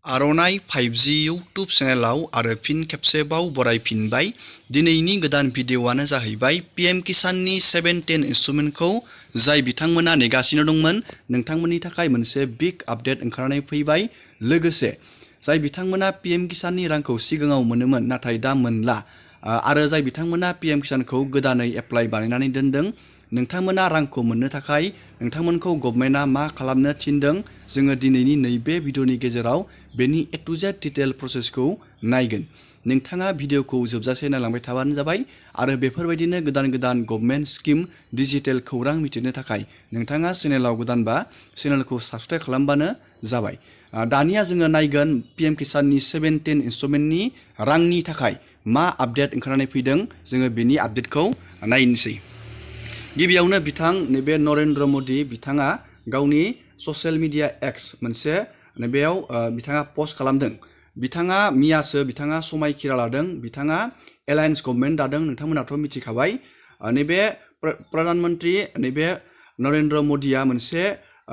आर'नाइ 5G YouTube चेनेलाव आरो फिन खेबसेबाव बरायफिनबाय। दिनैनि गोदान भिडिअ'आनो जाहैबाय PM किसाननि 710 इन्स्ट्रुमेन्टखौ जाय बिथांमोना नेगासिनो दंमोन नोंथांमोननि थाखाय मोनसे बिग आपडेट ओंखारनानै फैबाय। लोगोसे जाय बिथांमोना PM किसाननि रांखौ सिगाङाव मोनोमोन नाथाय दा मोनला आरो जाय बिथांमोना PM किसानखौ गोदानै एप्लाइ बानायनानै दोनदों नोंथांमोना रांखौ मोननो थाखाय नोंथांमोनखौ गभर्नमेन्टआ मा खालामनो थिनदों जोङो दिनैनि नैबे भिडिअ'नि गेजेराव बेनि A to Z डिटेल प्रसेसखौ नायगोन। नोंथाङा भिडिअ'खौ जोबजासे नायलांबाय थाबानो जाबाय आरो बेफोरबायदिनो गोदान गोदान गभर्नमेन्ट स्किम डिजिटेल खौरां मिथिनो थाखाय नोंथाङा चेनेलाव गोदानबा चेनेलखौ साबस्क्राइब खालामबानो जाबाय। दानिया जोङो नायगोन PM किसाननि 710 इन्स्ट्रुमेन्टनि रांनि थाखाय मा आपडेट ओंखारनानै फैदों जोङो बेनि आपडेटखौ नायनोसै। गिबियावनो बिथां नैबे नरेन्द्र मदि बिथाङा गावनि ससियेल मिडिया एक्स मोनसे नैबेयाव बिथाङा पस्ट खालामदों। बिथाङा मियासो बिथाङा समायखिरा लादों, बिथाङा एलायन्स गभर्नमेन्ट दादों, नोंथांमोनाथ' मिथिखाबाय। नैबे प्रधान मन्त्रि नैबे नरेन्द्र मदिया मोनसे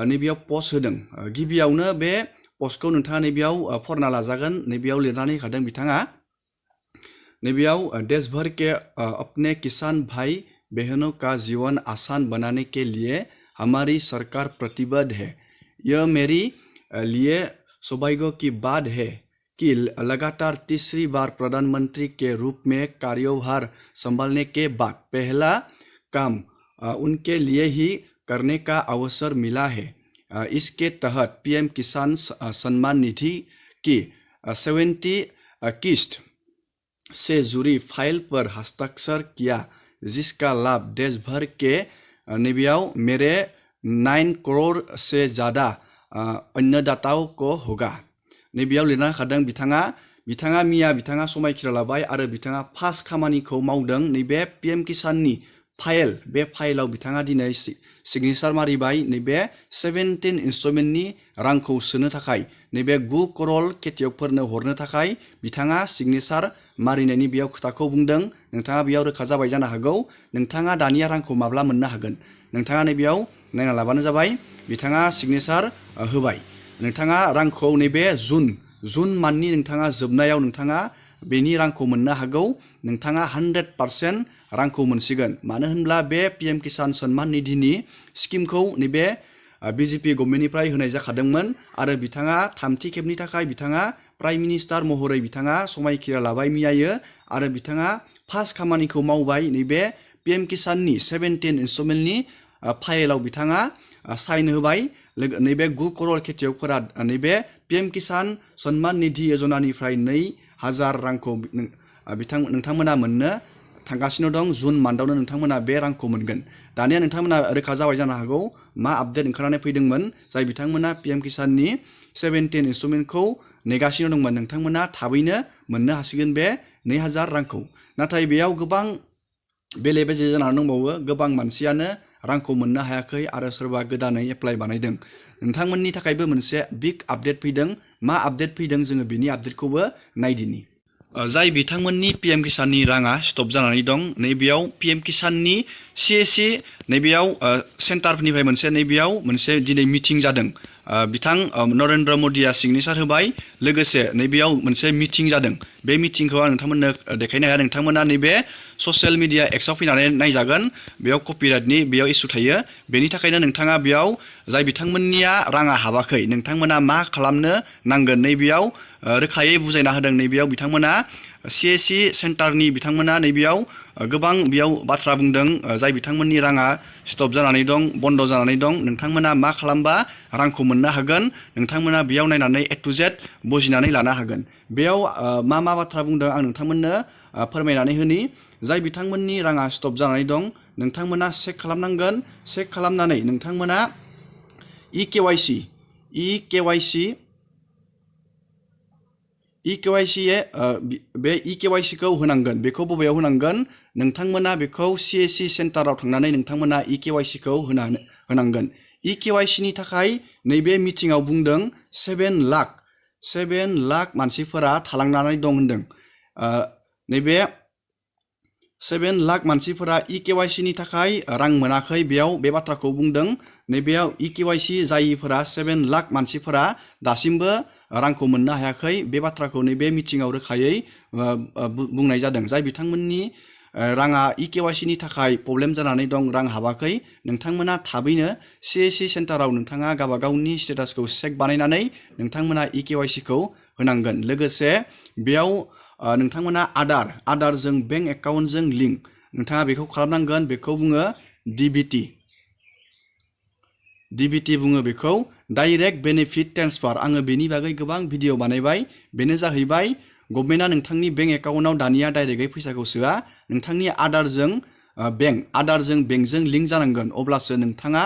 नैबेयाव पस्ट होदों। गिबियावनो बे पस्टखौ नोंथाङा नैबेयाव फरायना लाजागोन। नैबेयाव लिरनानै होखादों बिथाङा नैबेयाव देश भर के अपने किसान भाई बहनों का जीवन आसान बनाने के लिए हमारी सरकार प्रतिबद्ध है। यह मेरी लिए सौभाग्य की बात है कि लगातार तीसरी बार प्रधानमंत्री के रूप में कार्यभार संभालने के बाद पहला काम उनके लिए ही करने का अवसर मिला है। इसके तहत PM किसान सम्मान निधि की 70 किस्त से जुड़ी फाइल पर हस्ताक्षर किया, जिसका लाभ देश भर के नैबेयाव मेरे 9 करोड़ से ज़्यादा अन्नदाताओं को होगा। नैबेयाव लिरना होखादों बिथाङा मिया बिथाङा समायखिरा लाबाय आरो बिथाङा फार्स्ट खामानिखौ मावदों नैबे PM किसाननि फाइल, बे फाइलाव बिथाङा दिनै सिगनेचार मारिबाय। नैबे 710 इन्स्ट्रुमेन्टनि रांखौ सोनो थाखाय नैबे 9 करोड़ खेतियकफोरनो हरनो थाखाय बिथाङा सिगनेचार मारिनायनि बेयाव खोथाखौ बुंदों। नोंथाङा बेयाव रोखा जाबाय जानो हागौ। नोंथाङा दानिया रांखौ माब्ला मोननो हागोन नोंथाङा नैबेयाव नायना लाबानो जाबाय। बिथाङा सिगनेचार होबाय। नोंथाङा रांखौ नैबे जुन मान्थनि नोंथाङा जोबनायाव नोंथाङा बेनि रांखौ मोननो हागौ। नोंथाङा 100% रांखौ मोनसिगोन। मानो होनब्ला बे PM किसान सम्मान निधिनि स्किमखौ नैबे BJP गभर्नमेन्टनिफ्राय होनाय जाखादोंमोन आरो बिथाङा थामथि खेबनि थाखाय बिथाङा प्राइम मिनिस्टार महरै बिथाङा समायखिरा लाबाय मियायो आरो बिथाङा फार्स्ट खामानिखौ मावबाय। नैबे PM किसाननि 710 इन्स्ट्रुमेन्टनि फाइलाव बिथाङा साइन होबाय। नैबे 9 करोड़ खेतियकफोरा नैबे PM किसान सम्मान निधि योजनानिफ्राय 2000 रांखौ नोंथांमोना मोननो थांगासिनो दं। जुन मान्थआवनो नोंथांमोना बे रांखौ मोनगोन। दानिया नोंथांमोना रोखा जाबाय जानो हागौ मा आपडेट ओंखारनानै फैदोंमोन। जाय बिथांमोना PM किसाननि 710 इन्स्ट्रुमेन्टखौ नेगासिनो दंमोन नोंथांमोना थाबैनो मोननो हासिगोन बे 2000 रांखौ। नाथाय बेयाव गोबां बेले बेजे जानानै दंबावो। गोबां मानसियानो रांखौ मोननो हायाखै आरो सोरबा गोदानै एप्लाइ बानायदों। नोंथांमोननि थाखायबो मोनसे बिग आपडेट फैदों। मा आपडेट फैदों जोङो बेनि आपडेटखौबो नायदिनि। जाय बिथांमोननि PM किसाननि राङा स्टप जानानै दं नैबेयाव PM किसाननि CSC नैबेयाव सेन्टारनिफ्राय नैबेयाव मोनसे दिनै मिटिं जादों। बिथां नरेन्द्र मदिया सिगनेचार होबाय। लोगोसे नैबेयाव मोनसे मिटिं जादों। बे मिटिंखौ आं नोंथांमोननो देखायनो हाया। नोंथांमोना नैबे ससियेल मिडिया एक्सआव फैनानै नायजागोन। बेयाव कपिराइटनि बेयाव इसु थायो। बेनि थाखायनो नोंथाङा बेयाव जाय बिथांमोननिया राङा हाबाखै नोंथांमोना मा खालामनो नांगोन नैबेयाव रोखायै बुजायना होदों। नैबेयाव बिथांमोना CSC सेन्टारनि बिथांमोना नैबेयाव गोबां बेयाव बाथ्रा बुंदों। जाय बिथांमोननि राङा स्टप जानानै दं, बन्द जानानै दं, नोंथांमोना मा खालामबा रांखौ मोननो हागोन नोंथांमोना बेयाव नायनानै A to Z बुजिनानै लानो हागोन। बेयाव मा बाथ्रा बुंदों आं नोंथांमोननो फोरमायनानै होनि। जाय बिथांमोननि राङा स्टप जानानै दं नोंथांमोना चेक खालामनांगोन। चेक खालामनानै नोंथांमोना EKYC बे EKYCखौ होनांगोन। बेखौ बबेयाव होनांगोन नोंथांमोना बेखौ CSC सेन्टाराव थांनानै नोंथांमोना EKYCखौ होनांगोन। EKYCनि थाखाय नैबे मिटिङाव बुंदों 7 लाख मानसिफोरा थालांनानै दं होनदों। नैबे 7 लाख मानसिफोरा EKYCनि थाखाय रां मोनाखै बेयाव बे बाथ्राखौ बुंदों। नैबेयाव EKYC जायिफोरा 7 लाख मानसिफोरा दासिमबो रांखौ मोननो हायाखै बे बाथ्राखौ नैबे मिटिंआव रोखायै बुंनाय जादों। जाय बिथांमोननि राङा इकेवाइसि नि थाखाय प्रब्लेम जानानै दं, रां हाबाखै, नोंथांमोना थाबैनो CSC सेन्टाराव नोंथाङा गावबा गावनि स्टेटासखौ चेक बानायनानै नोंथांमोना इकेवाइसि खौ होनांगोन। लोगोसे बेयाव नोंथांमोना आदारजों बेंक एकाउन्टजों लिंक नोंथाङा बेखौ खालामनांगोन। बेखौ बुङो DBT बुङो बेखौ डाइरेक्ट बेनिफिट ट्रेन्सफार। आङो बेनि बागै गोबां भिडिअ बानायबाय। बेनो जाहैबाय गभर्नमेन्टआ नोंथांनि बेंक एकाउन्टआव दानिया डाइरेक्टयै फैसाखौ सोआ, नोंथांनि आदारजों बेंकजों लिंक जानांगोन। अब्लासो नोंथाङा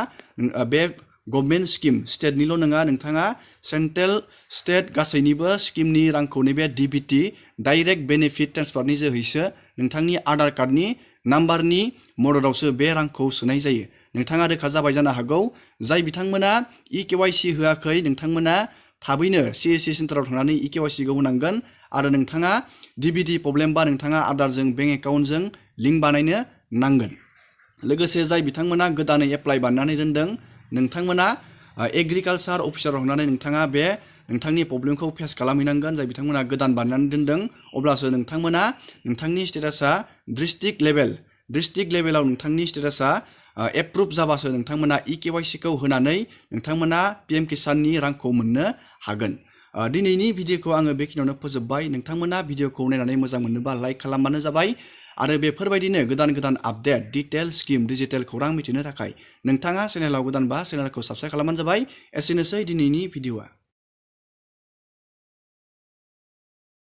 बे गभर्नमेन्ट स्किम, स्टेटनिल' नङा, नोंथाङा सेन्ट्रेल स्टेट गासैनिबो स्किमनि रांखौ नैबे DBT डाइरेक्ट बेनिफिट ट्रेन्सफारनि जोहैसो नोंथांनि आधार कार्डनि नाम्बारनि मददावसो बे रांखौ सोनाय जायो। नोंथाङा रोखा जाबाय जानो हागौ। जाय बिथांमोना इकेवाइसि होआखै, नोंथांमोना थाबैनो CSC सेन्टाराव थांनानै इकेवाइसि खौ होनांगोन। आरो नोंथाङा DBT प्रब्लेम बा नोंथाङा आदारजों बेंक एकाउन्टजों लिंक बानायनो नांगोन। लोगोसे जाय बिथांमोना गोदानै एप्लाइ बानायनानै दोनदों, नोंथांमोना एग्रिकालसार अफिसाराव थांनानै नोंथाङा बे नोंथांनि प्रब्लेमखौ फेस खालामहैनांगोन। जाय बिथांमोना गोदान बानायनानै दोनदों, अब्लासो नोंथांमोना नोंथांनि स्टेटासा डिस्ट्रिक्ट लेभेलाव नोंथांनि स्टेटासा एप्रुभ जाबासो नोंथांमोना इकेवाइसि खौ होनानै नोंथांमोना PMकिसाननि रांखौ मोननो हागोन। दिनैनि भिडिअखौ आङो बेखिनियावनो फोजोबबाय। नोंथांमोना भिडिअखौ नायनानै मोजां मोनोबा लाइक खालामबानो जाबाय। आरो बेफोरबायदिनो गोदान आपडेट, डिटेल स्किम, डिजिटेल खौरां मिथिनो थाखाय नोंथाङा चेनेलाव गोदानबा चेनेलखौ साबस्क्राइब खालामबानो जाबाय। एसेनोसै दिनैनि भिडिअआ।